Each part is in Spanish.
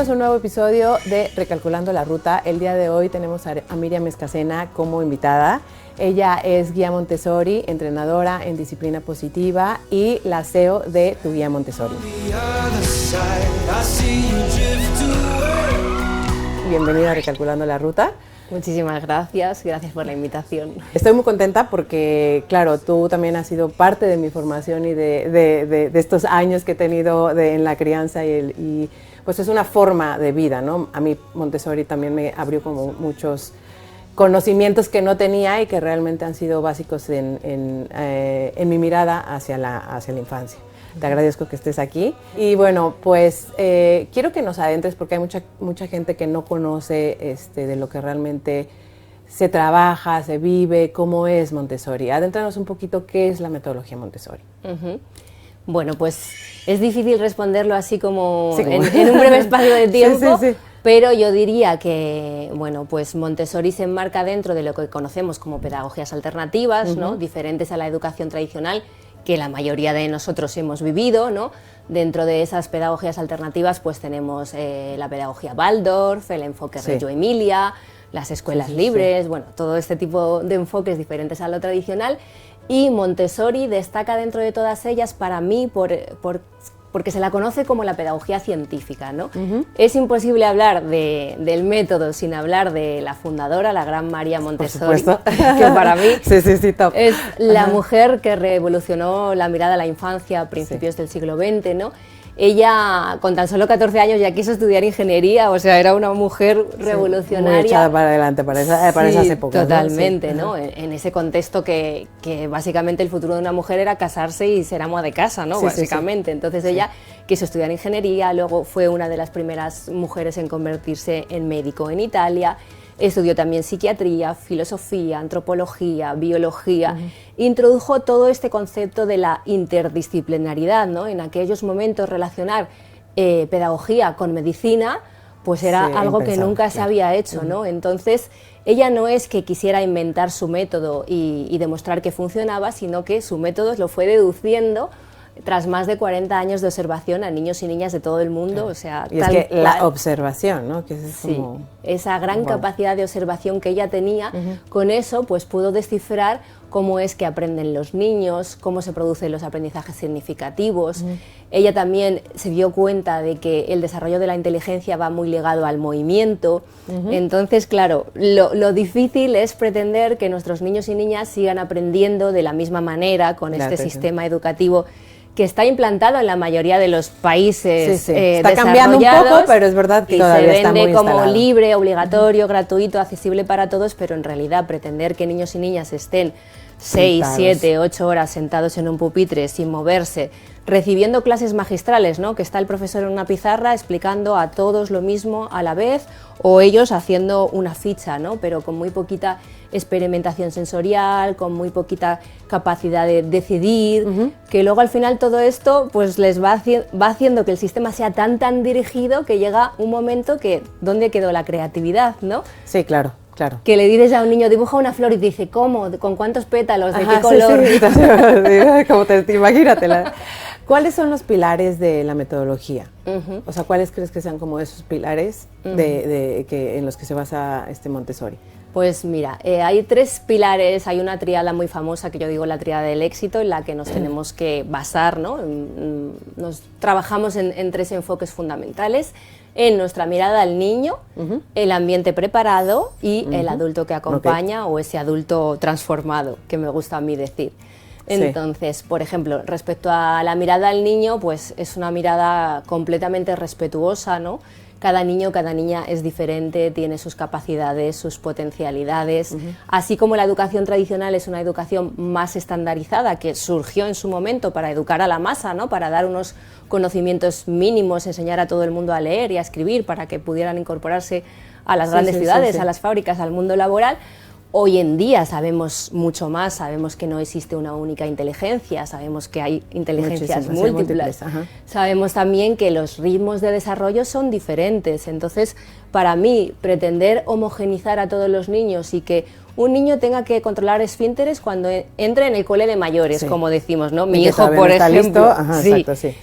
Bienvenidos a un nuevo episodio de Recalculando la Ruta. El día de hoy tenemos a Miriam Escacena como invitada. Ella es guía Montessori, entrenadora en disciplina positiva y la CEO de Tu Guía Montessori. Bienvenida a Recalculando la Ruta. Muchísimas gracias, gracias por la invitación. Estoy muy contenta porque, claro, tú también has sido parte de mi formación y de estos años que he tenido en la crianza y pues es una forma de vida, ¿no? A mí Montessori también me abrió como muchos conocimientos que no tenía y que realmente han sido básicos en mi mirada hacia la infancia. Te agradezco que estés aquí. Y bueno, pues quiero que nos adentres porque hay mucha gente que no conoce de lo que realmente se trabaja, se vive, cómo es Montessori. Adéntranos un poquito qué es la metodología Montessori. Bueno, pues es difícil responderlo así como en un breve espacio de tiempo, sí. Pero yo diría que, bueno, pues Montessori se enmarca dentro de lo que conocemos como pedagogías alternativas, ¿no? Diferentes a la educación tradicional, que la mayoría de nosotros hemos vivido, ¿no? Dentro de esas pedagogías alternativas pues tenemos la pedagogía Waldorf, el enfoque Reggio Emilia, las escuelas libres, bueno, todo este tipo de enfoques diferentes a lo tradicional, y Montessori destaca dentro de todas ellas para mí porque se la conoce como la pedagogía científica, ¿no? Es imposible hablar del método sin hablar de la fundadora, la gran María Montessori, que para mí top. Es la mujer que revolucionó la mirada a la infancia a principios del siglo XX, ¿no? Ella, con tan solo 14 años, ya quiso estudiar ingeniería, o sea, era una mujer revolucionaria. Muy echada para adelante, para esas épocas. Totalmente, ¿no? En ese contexto que básicamente el futuro de una mujer era casarse y ser ama de casa, ¿no? Básicamente. Entonces ella quiso estudiar ingeniería, luego fue una de las primeras mujeres en convertirse en médico en Italia. Estudió también psiquiatría, filosofía, antropología, biología. Introdujo todo este concepto de la interdisciplinaridad, ¿no? En aquellos momentos relacionar pedagogía con medicina pues era algo que nunca se había hecho, ¿no? Entonces ella no es que quisiera inventar su método y demostrar que funcionaba, sino que su método lo fue deduciendo tras más de 40 años de observación a niños y niñas de todo el mundo, o sea, y es que la observación, ¿no? Que es como esa gran capacidad de observación que ella tenía, con eso pues pudo descifrar cómo es que aprenden los niños, cómo se producen los aprendizajes significativos. Ella también se dio cuenta de que el desarrollo de la inteligencia va muy ligado al movimiento. Entonces, claro, lo difícil es pretender que nuestros niños y niñas sigan aprendiendo de la misma manera con este sistema educativo que está implantado en la mayoría de los países está cambiando un poco, pero es verdad que todavía está muy se vende como instalado. Libre, obligatorio, gratuito, accesible para todos, pero en realidad pretender que niños y niñas estén 6, 7, 8 horas sentados en un pupitre sin moverse, recibiendo clases magistrales, ¿no? Que está el profesor en una pizarra explicando a todos lo mismo a la vez, o ellos haciendo una ficha, ¿no? Pero con muy poquita experimentación sensorial, con muy poquita capacidad de decidir, que luego al final todo esto pues les va haciendo que el sistema sea tan dirigido que llega un momento que ¿dónde quedó la creatividad, no? Sí, claro. Claro. Que le dices a un niño, dibuja una flor y te dice, ¿cómo? ¿Con cuántos pétalos? ¿De qué color? Imagínatela. ¿Cuáles son los pilares de la metodología? O sea, ¿cuáles crees que sean como esos pilares en los que se basa Montessori? Pues mira, hay 3 pilares, hay una tríada muy famosa que yo digo la tríada del éxito, en la que nos tenemos que basar, ¿no? Nos trabajamos en 3 enfoques fundamentales. En nuestra mirada al niño, el ambiente preparado y el adulto que acompaña o ese adulto transformado, que me gusta a mí decir. Entonces, por ejemplo, respecto a la mirada al niño, pues es una mirada completamente respetuosa, ¿no? Cada niño, cada niña es diferente, tiene sus capacidades, sus potencialidades. Así como la educación tradicional es una educación más estandarizada, que surgió en su momento para educar a la masa, ¿no? Para dar unos conocimientos mínimos, enseñar a todo el mundo a leer y a escribir para que pudieran incorporarse a las grandes ciudades, a las fábricas, al mundo laboral. Hoy en día sabemos mucho más, sabemos que no existe una única inteligencia, sabemos que hay inteligencias múltiples. Sabemos también que los ritmos de desarrollo son diferentes. Entonces, para mí, pretender homogenizar a todos los niños y que un niño tenga que controlar esfínteres cuando entre en el cole de mayores, sí, como decimos, ¿no? Mi y hijo, por no ejemplo, ajá, sí, exacto, sí,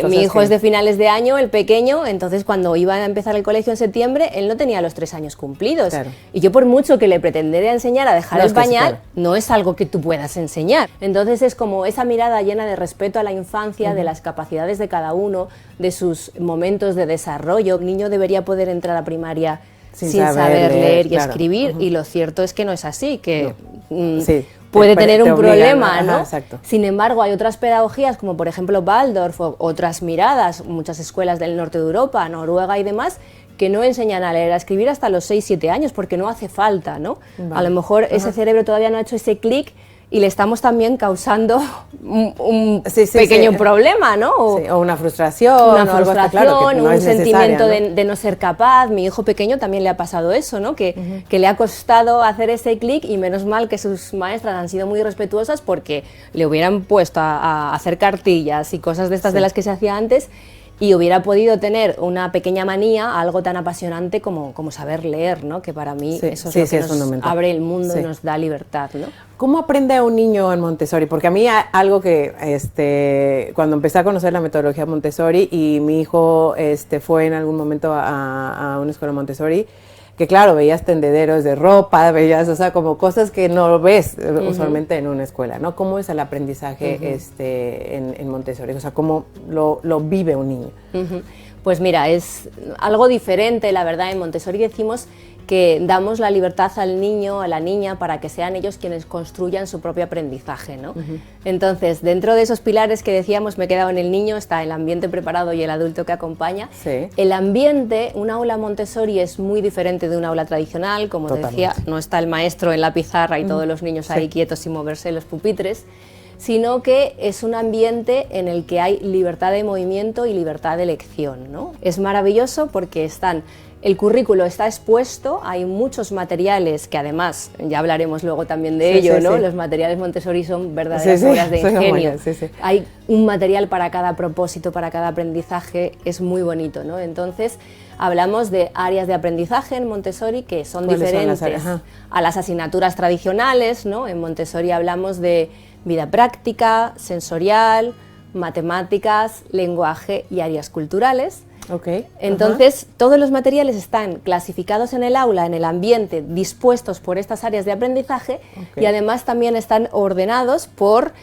mi hijo es de finales de año, el pequeño, entonces cuando iba a empezar el colegio en septiembre, él no tenía los 3 años cumplidos. Claro. Y yo por mucho que le pretendiera enseñar a dejar el pañal, sí, claro, no es algo que tú puedas enseñar. Entonces es como esa mirada llena de respeto a la infancia, de las capacidades de cada uno, de sus momentos de desarrollo. El niño debería poder entrar a primaria sin saber leer y claro, escribir, y lo cierto es que no es así, que sí, puede tener un obligan, problema, ¿no? Ajá, exacto. Sin embargo, hay otras pedagogías, como por ejemplo Waldorf o otras miradas, muchas escuelas del norte de Europa, Noruega y demás, que no enseñan a leer, a escribir hasta los 6-7 años, porque no hace falta, ¿no? Vale. A lo mejor ese cerebro todavía no ha hecho ese clic y le estamos también causando un pequeño problema, ¿no? O una frustración, un sentimiento de no ser capaz. Mi hijo pequeño también le ha pasado eso, ¿no? Que le ha costado hacer ese clic, y menos mal que sus maestras han sido muy respetuosas, porque le hubieran puesto a hacer cartillas y cosas de estas de las que se hacía antes, y hubiera podido tener una pequeña manía a algo tan apasionante como saber leer, ¿no? Que para mí eso es lo que nos abre el mundo y nos da libertad, ¿no? ¿Cómo aprende un niño en Montessori? Porque a mí algo que cuando empecé a conocer la metodología Montessori, y mi hijo fue en algún momento a una escuela Montessori, que claro, veías tendederos de ropa, veías, o sea, como cosas que no ves usualmente en una escuela, ¿no? ¿Cómo es el aprendizaje en Montessori? O sea, ¿cómo lo vive un niño? Pues mira, es algo diferente, la verdad. En Montessori decimos que damos la libertad al niño, a la niña, para que sean ellos quienes construyan su propio aprendizaje, ¿no? Entonces, dentro de esos pilares que decíamos, me he quedado en el niño, está el ambiente preparado y el adulto que acompaña. Sí. El ambiente, un aula Montessori es muy diferente de un aula tradicional, como te decía, no está el maestro en la pizarra y todos los niños ahí quietos sin moverse en los pupitres, sino que es un ambiente en el que hay libertad de movimiento y libertad de elección, ¿no? Es maravilloso porque el currículo está expuesto, hay muchos materiales que además, ya hablaremos luego también de ello, ¿no? Los materiales Montessori son verdaderas obras de ingenio. Hay un material para cada propósito, para cada aprendizaje, es muy bonito, ¿no? Entonces, hablamos de áreas de aprendizaje en Montessori que son diferentes a las asignaturas tradicionales, ¿no? En Montessori hablamos de vida práctica, sensorial, matemáticas, lenguaje y áreas culturales. Entonces, todos los materiales están clasificados en el aula, en el ambiente, dispuestos por estas áreas de aprendizaje, y además también están ordenados por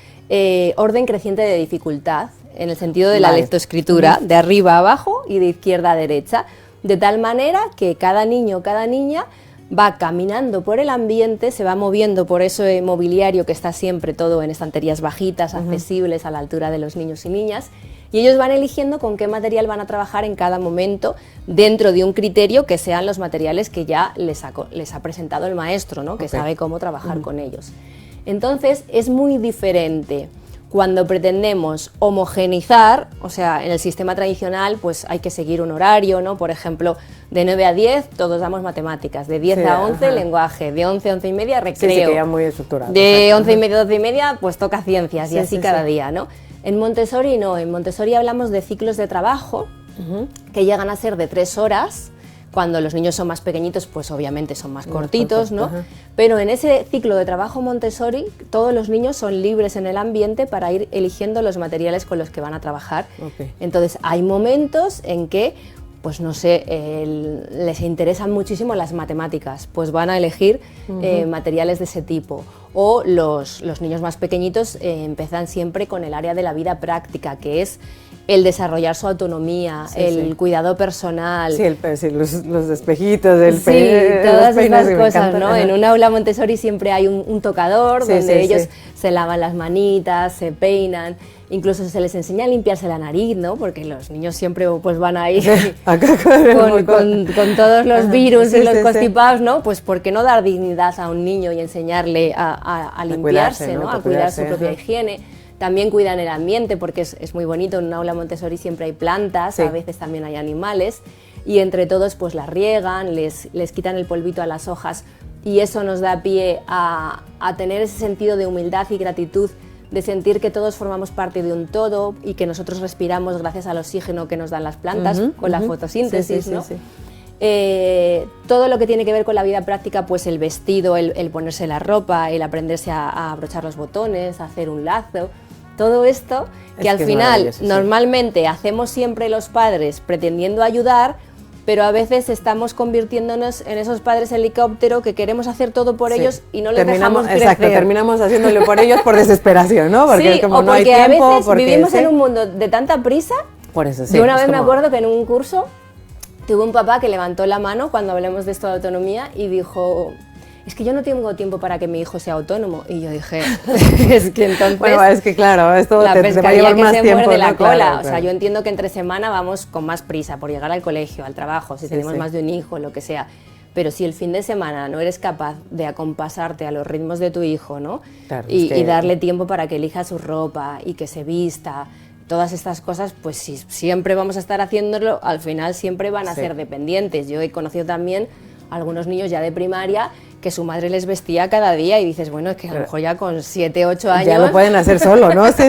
orden creciente de dificultad, en el sentido de la lectoescritura, de arriba a abajo y de izquierda a derecha, de tal manera que cada niño o cada niña va caminando por el ambiente, se va moviendo por ese mobiliario que está siempre todo en estanterías bajitas, accesibles a la altura de los niños y niñas, y ellos van eligiendo con qué material van a trabajar en cada momento, dentro de un criterio que sean los materiales que ya les ha presentado el maestro, ¿no? Que sabe cómo trabajar con ellos. Entonces, es muy diferente cuando pretendemos homogeneizar, o sea, en el sistema tradicional pues hay que seguir un horario, ¿no? Por ejemplo, de 9 a 10 todos damos matemáticas, de 10 a 11 lenguaje, de 11 a 11 y media recreo, que ya muy estructurado, de 11 y media a 12 y media pues toca ciencias, y así cada día, ¿no? En Montessori no, en Montessori hablamos de ciclos de trabajo que llegan a ser de 3 horas. Cuando los niños son más pequeñitos, pues obviamente son más cortitos, ¿no? Pero en ese ciclo de trabajo Montessori, todos los niños son libres en el ambiente para ir eligiendo los materiales con los que van a trabajar. Entonces, hay momentos en que, pues no sé, les interesan muchísimo las matemáticas, pues van a elegir materiales de ese tipo. O los niños más pequeñitos empiezan siempre con el área de la vida práctica, que es el desarrollar su autonomía, el cuidado personal. Los espejitos, todas estas cosas, ¿no? En un aula Montessori siempre hay un tocador donde ellos se lavan las manitas, se peinan, incluso se les enseña a limpiarse la nariz, ¿no? Porque los niños siempre pues van ahí con todos los virus y los constipados, ¿no? Pues ¿por qué no dar dignidad a un niño y enseñarle a limpiarse, ¿no? A cuidar su propia higiene? También cuidan el ambiente, porque es muy bonito. En un aula Montessori siempre hay plantas, a veces también hay animales, y entre todos pues las riegan, les quitan el polvito a las hojas, y eso nos da pie a tener ese sentido de humildad y gratitud, de sentir que todos formamos parte de un todo y que nosotros respiramos gracias al oxígeno que nos dan las plantas con la fotosíntesis, ¿no? Todo lo que tiene que ver con la vida práctica, pues el vestido, el ponerse la ropa, el aprenderse a abrochar los botones, a hacer un lazo, todo esto que al final normalmente hacemos siempre los padres pretendiendo ayudar, pero a veces estamos convirtiéndonos en esos padres helicóptero que queremos hacer todo por ellos y no les dejamos crecer. Exacto, terminamos haciéndolo por ellos por desesperación, ¿no? Porque sí, como o no hay porque tiempo, a veces porque vivimos en un mundo de tanta prisa. Por eso, sí. Yo una vez me acuerdo que en un curso tuve un papá que levantó la mano cuando hablamos de esto de autonomía y dijo: es que yo no tengo tiempo para que mi hijo sea autónomo. Y yo dije, es que entonces... Bueno, es que claro, esto la te va a llevar más tiempo. Se muerde la cola. Claro, o sea, yo entiendo que entre semana vamos con más prisa por llegar al colegio, al trabajo, si tenemos más de un hijo, lo que sea. Pero si el fin de semana no eres capaz de acompasarte a los ritmos de tu hijo, ¿no? Claro, y darle tiempo para que elija su ropa y que se vista, todas estas cosas, pues si siempre vamos a estar haciéndolo, al final siempre van a ser dependientes. Yo he conocido también a algunos niños ya de primaria que su madre les vestía cada día y dices, bueno, es que a lo mejor ya con 7, 8 años... Ya lo pueden hacer solo, ¿no? Sí.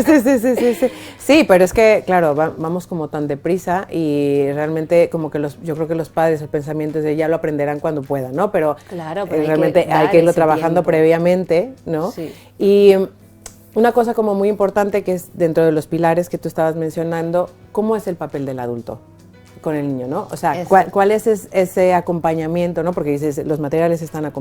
Sí, pero es que, claro, vamos como tan deprisa y realmente como que yo creo que los padres, el pensamiento es de ya lo aprenderán cuando puedan, ¿no? Pero, claro, pero realmente hay que irlo trabajando previamente, ¿no? Sí. Y una cosa como muy importante que es dentro de los pilares que tú estabas mencionando, ¿cómo es el papel del adulto con el niño, ¿no? O sea, ¿cuál es ese acompañamiento, ¿no? Porque dices, los materiales están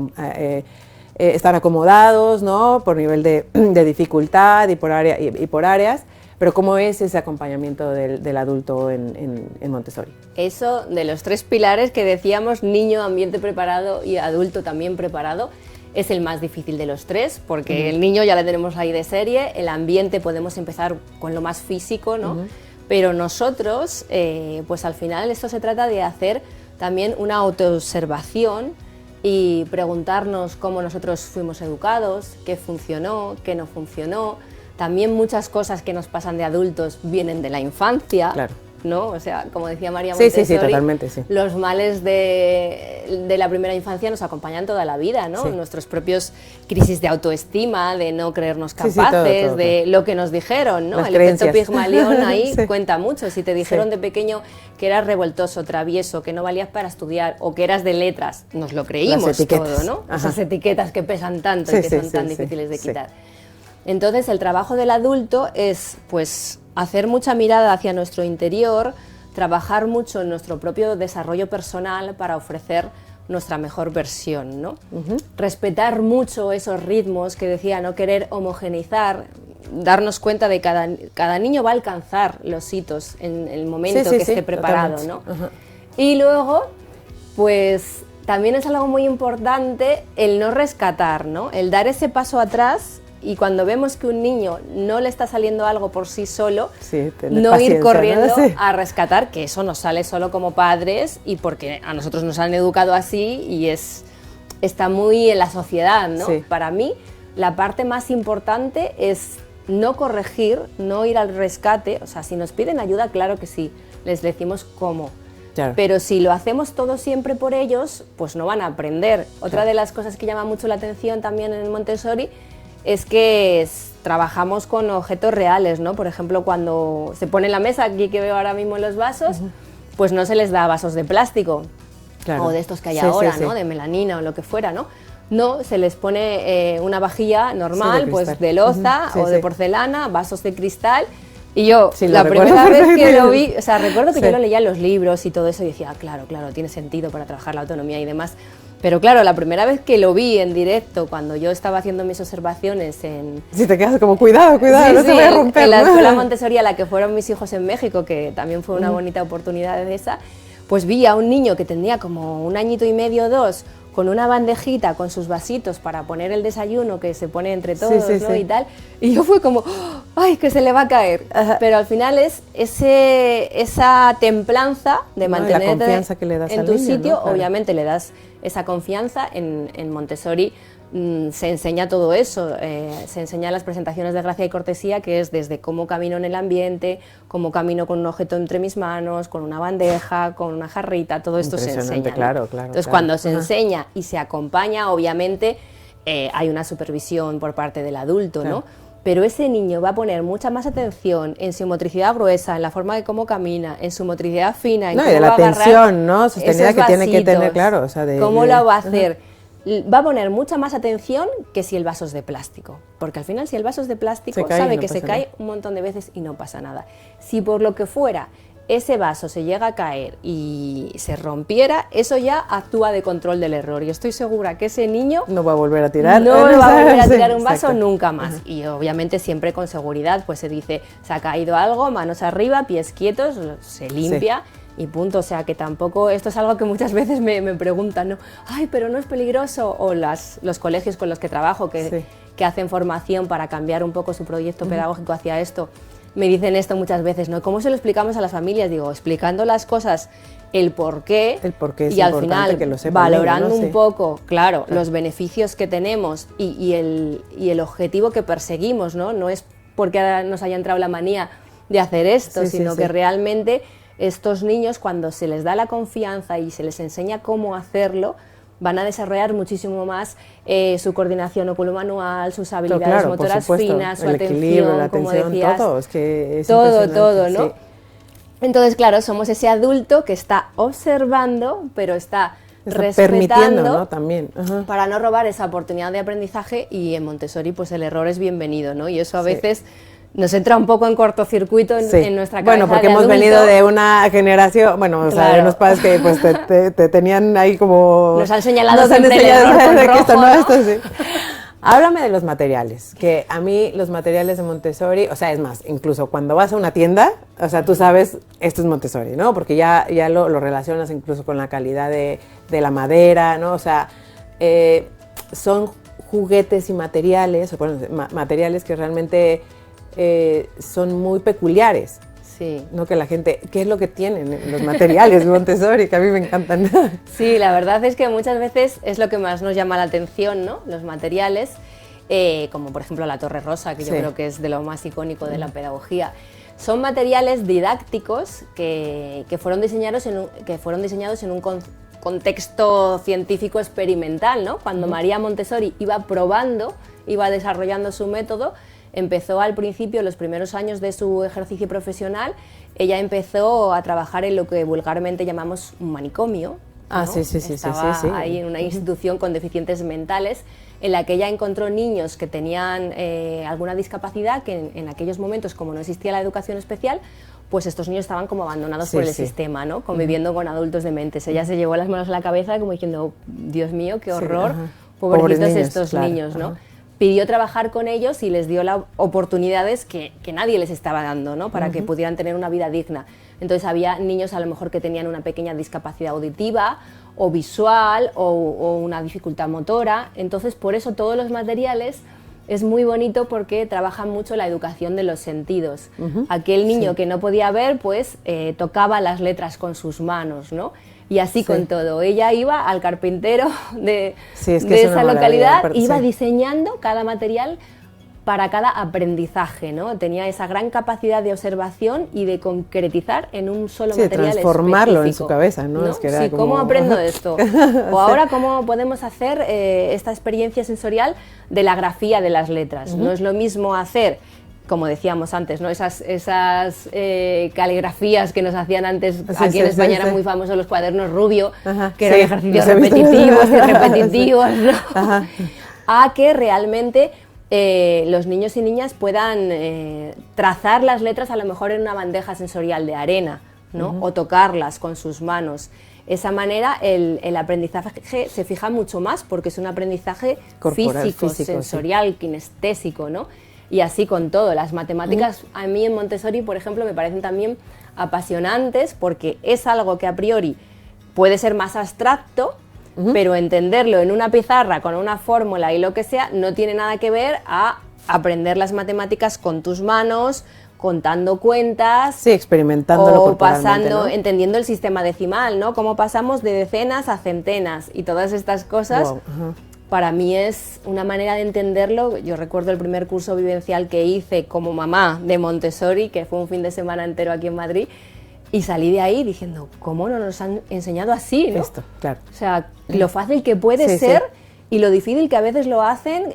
acomodados, ¿no? Por nivel de dificultad y por áreas, pero ¿cómo es ese acompañamiento del adulto en Montessori? Eso de los 3 pilares que decíamos, niño, ambiente preparado y adulto también preparado, es el más difícil de los 3, porque el niño ya lo tenemos ahí de serie, el ambiente podemos empezar con lo más físico, ¿no? Pero nosotros, pues al final esto se trata de hacer también una autoobservación y preguntarnos cómo nosotros fuimos educados, qué funcionó, qué no funcionó. También muchas cosas que nos pasan de adultos vienen de la infancia, claro, ¿no? O sea, como decía María Montessori, sí, totalmente, sí. Los males de la primera infancia nos acompañan toda la vida, ¿no? Sí. Nuestros propios crisis de autoestima, de no creernos capaces, todo. De lo que nos dijeron, ¿no? Las el creencias. efecto Pigmalión ahí cuenta mucho. Si te dijeron de pequeño que eras revoltoso, travieso, que no valías para estudiar o que eras de letras, nos lo creímos todo, ¿no? Esas etiquetas que pesan tanto y que son tan difíciles de quitar. Entonces, el trabajo del adulto es, pues, hacer mucha mirada hacia nuestro interior, trabajar mucho en nuestro propio desarrollo personal para ofrecer nuestra mejor versión, ¿no? Respetar mucho esos ritmos que decía, no querer homogeneizar, darnos cuenta de que cada niño va a alcanzar los hitos en el momento que esté preparado, ¿no? Y luego, pues, también es algo muy importante el no rescatar, ¿no? El dar ese paso atrás. Y cuando vemos que un niño no le está saliendo algo por sí solo, no ir corriendo a rescatar, que eso nos sale solo como padres y porque a nosotros nos han educado así y está muy en la sociedad, ¿no? Para mí, la parte más importante es no corregir, no ir al rescate. O sea, si nos piden ayuda, claro que sí, les decimos cómo. Claro. Pero si lo hacemos todo siempre por ellos, pues no van a aprender. Otra de las cosas que llama mucho la atención también en Montessori es que trabajamos con objetos reales, ¿no? Por ejemplo, cuando se pone en la mesa, aquí que veo ahora mismo los vasos, pues no se les da vasos de plástico, o de estos que hay ahora, ¿no? De melanina o lo que fuera, ¿no? No, se les pone una vajilla normal, pues de loza o de porcelana, vasos de cristal. Y yo, la primera vez que lo vi, o sea, recuerdo que yo lo leía en los libros y todo eso y decía, claro, tiene sentido para trabajar la autonomía y demás. Pero claro, la primera vez que lo vi en directo, cuando yo estaba haciendo mis observaciones en... Sí, te quedas como, cuidado, no te voy a romper. En la escuela Montessori a la que fueron mis hijos en México, que también fue una bonita oportunidad de esa, pues vi a un niño que tenía como 1 añito y medio, 2, con una bandejita con sus vasitos para poner el desayuno que se pone entre todos, ¿no? Y tal, y yo fue como, ¡ay, que se le va a caer! Pero al final es esa templanza de mantenerte en tu sitio, ¿no? Claro. Obviamente le das esa confianza. En Montessori se enseña todo eso, se enseñan las presentaciones de gracia y cortesía, que es desde cómo camino en el ambiente, cómo camino con un objeto entre mis manos, con una bandeja, con una jarrita, todo esto se enseña, ¿no? Claro. Entonces, cuando se enseña y se acompaña, obviamente hay una supervisión por parte del adulto, ¿no? pero ese niño va a poner mucha más atención en su motricidad gruesa, en la forma de cómo camina, en su motricidad fina, en No, cómo y de va la a agarrar tensión, ¿no? Sostenida que tiene que tener, vasitos, claro. O sea, cómo lo va a hacer. Va a poner mucha más atención que si el vaso es de plástico, porque al final si el vaso es de plástico, sabe que se cae un montón de veces y no pasa nada. Si por lo que fuera ese vaso se llega a caer y se rompiera, eso ya actúa de control del error. Y estoy segura que ese niño no va a volver a tirar. No va a volver a tirar un vaso Exacto. nunca más. Y obviamente siempre con seguridad, pues se dice, se ha caído algo, manos arriba, pies quietos, se limpia. Y punto, o sea que tampoco, esto es algo que muchas veces me preguntan, ¿no? Ay, pero no es peligroso, o los colegios con los que trabajo, que hacen formación para cambiar un poco su proyecto pedagógico hacia esto, me dicen esto muchas veces, ¿no? ¿Cómo se lo explicamos a las familias? Digo, explicando las cosas, el por qué es y al final que lo sepan, valorando ¿no? un poco, claro, los beneficios que tenemos y el objetivo que perseguimos, ¿no? No es porque ahora nos haya entrado la manía de hacer esto, sino que realmente estos niños, cuando se les da la confianza y se les enseña cómo hacerlo, van a desarrollar muchísimo más su coordinación oculomanual, sus habilidades motoras finas, su atención, la como atención, decías, todo, es que es todo, ¿no? Sí. Entonces, claro, somos ese adulto que está observando, pero está permitiendo, respetando, ¿no? También. para no robar esa oportunidad de aprendizaje, y en Montessori pues el error es bienvenido, ¿no? Y eso a veces nos entra un poco en cortocircuito en nuestra cabeza. Bueno, porque de hemos adulto. venido de una generación, bueno, o sea, de unos padres que pues te tenían ahí como... Nos han señalado siempre el error con de que esto rojo, no, ¿no? esto sí. Háblame de los materiales, que a mí los materiales de Montessori, o sea, es más, incluso cuando vas a una tienda, o sea, tú sabes, esto es Montessori, ¿no? Porque ya lo relacionas incluso con la calidad de la madera, ¿no? O sea, son juguetes y materiales, o bueno, materiales que realmente son muy peculiares. Sí. No que la gente, ¿qué es lo que tienen los materiales de Montessori? Que a mí me encantan. Sí, la verdad es que muchas veces es lo que más nos llama la atención, ¿no? Los materiales, como por ejemplo la Torre Rosa, que yo creo que es de lo más icónico de la pedagogía. Son materiales didácticos que fueron diseñados en un contexto científico experimental, ¿no? Cuando María Montessori iba probando, iba desarrollando su método, empezó al principio, los primeros años de su ejercicio profesional, ella empezó a trabajar en lo que vulgarmente llamamos un manicomio. Ah, ¿no? sí. Estaba ahí en una institución con deficientes mentales, en la que ella encontró niños que tenían alguna discapacidad, que en aquellos momentos, como no existía la educación especial, pues estos niños estaban como abandonados por el sistema, ¿no? Conviviendo con adultos dementes. Ella se llevó las manos a la cabeza como diciendo, Dios mío, qué horror, pobrecitos estos niños, ¿no? Pidió trabajar con ellos y les dio las oportunidades que nadie les estaba dando, ¿no? Para que pudieran tener una vida digna. Entonces había niños a lo mejor que tenían una pequeña discapacidad auditiva o visual o una dificultad motora. Entonces por eso todos los materiales es muy bonito, porque trabajan mucho la educación de los sentidos. Aquel niño que no podía ver, pues tocaba las letras con sus manos, ¿no? Y así con todo. Ella iba al carpintero de esa localidad, iba diseñando cada material para cada aprendizaje, ¿no? Tenía esa gran capacidad de observación y de concretizar en un solo material transformarlo específico, en su cabeza, ¿no? Es que era como... ¿cómo aprendo esto? O ahora, ¿cómo podemos hacer esta experiencia sensorial de la grafía de las letras? No es lo mismo hacer, como decíamos antes, ¿no? Esas caligrafías que nos hacían antes, aquí en España eran muy famosos los cuadernos Rubio, que eran ejercicios repetitivos, ¿no? A que realmente los niños y niñas puedan trazar las letras a lo mejor en una bandeja sensorial de arena, ¿no? O tocarlas con sus manos. Esa manera el aprendizaje se fija mucho más, porque es un aprendizaje físico, sensorial, kinestésico, ¿no? Y así con todo. Las matemáticas a mí en Montessori, por ejemplo, me parecen también apasionantes, porque es algo que a priori puede ser más abstracto, pero entenderlo en una pizarra con una fórmula y lo que sea no tiene nada que ver a aprender las matemáticas con tus manos, contando cuentas, sí, experimentándolo o pasando, ¿no? entendiendo el sistema decimal, ¿no? Cómo pasamos de decenas a centenas y todas estas cosas. Para mí es una manera de entenderlo. Yo recuerdo el primer curso vivencial que hice como mamá de Montessori, que fue un fin de semana entero aquí en Madrid, y salí de ahí diciendo, ¿cómo no nos han enseñado así, ¿no? Esto, claro. O sea, lo fácil que puede ser y lo difícil que a veces lo hacen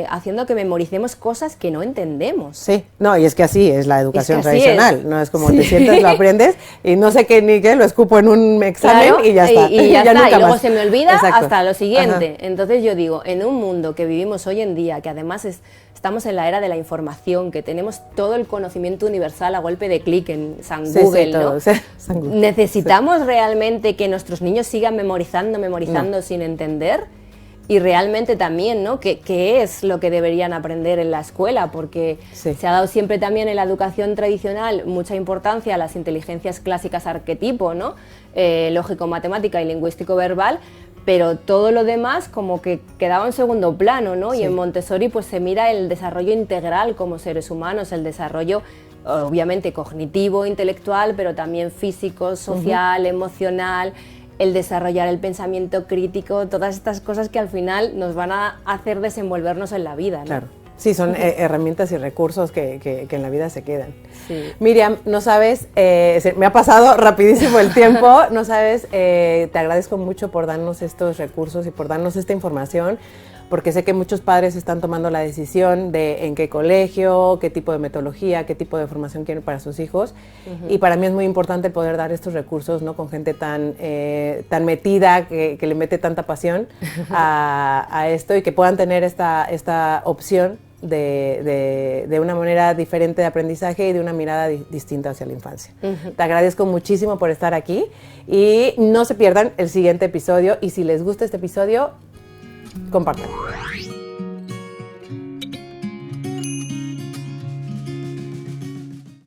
haciendo que memoricemos cosas que no entendemos. Sí, no, y es que así es la educación tradicional, no es como sí. te sientes, lo aprendes y no sé qué ni qué, lo escupo en un examen, claro, y ya está. Y ya está, y luego más se me olvida. Exacto. Hasta lo siguiente. Ajá. Entonces yo digo, en un mundo que vivimos hoy en día, que además estamos en la era de la información, que tenemos todo el conocimiento universal a golpe de clic en San Google, sí, todo, ¿no? sí, San Google. ¿Necesitamos realmente que nuestros niños sigan memorizando no. sin entender? Y realmente también, ¿no? ¿Qué es lo que deberían aprender en la escuela? Porque sí. se ha dado siempre también en la educación tradicional mucha importancia a las inteligencias clásicas arquetipo, ¿no? Lógico, matemática y lingüístico verbal, pero todo lo demás como que quedaba en segundo plano, ¿no? Sí. Y en Montessori pues se mira el desarrollo integral como seres humanos, el desarrollo obviamente cognitivo, intelectual, pero también físico, social, emocional, el desarrollar el pensamiento crítico, todas estas cosas que al final nos van a hacer desenvolvernos en la vida, ¿no? Claro. Sí, son herramientas y recursos que en la vida se quedan. Sí. Miriam, no sabes, me ha pasado rapidísimo el tiempo, no sabes, te agradezco mucho por darnos estos recursos y por darnos esta información, porque sé que muchos padres están tomando la decisión de en qué colegio, qué tipo de metodología, qué tipo de formación quieren para sus hijos. Y para mí es muy importante poder dar estos recursos, ¿no? Con gente tan metida, que le mete tanta pasión a esto y que puedan tener esta opción de una manera diferente de aprendizaje y de una mirada distinta hacia la infancia. Te agradezco muchísimo por estar aquí y no se pierdan el siguiente episodio, y si les gusta este episodio, compártanlo.